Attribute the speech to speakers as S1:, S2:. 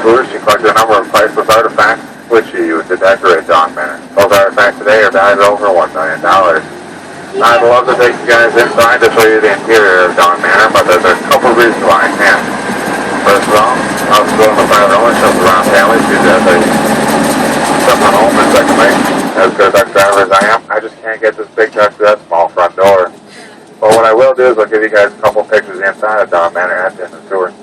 S1: tour, she collected a number of priceless artifacts, which she used to decorate Dawn Manor. Those artifacts today are valued at over $1 million. I'd love to take you guys inside to show you the interior of Dawn Manor, but there's a couple reasons why I can't. First of all, I was still in the private ownership around families due to the stuff on home and second make. As good a truck driver as I am, I just can't get this big truck to that small front door. But what I will do is I'll give you guys a couple pictures inside of Dawn Manor at the end of the tour.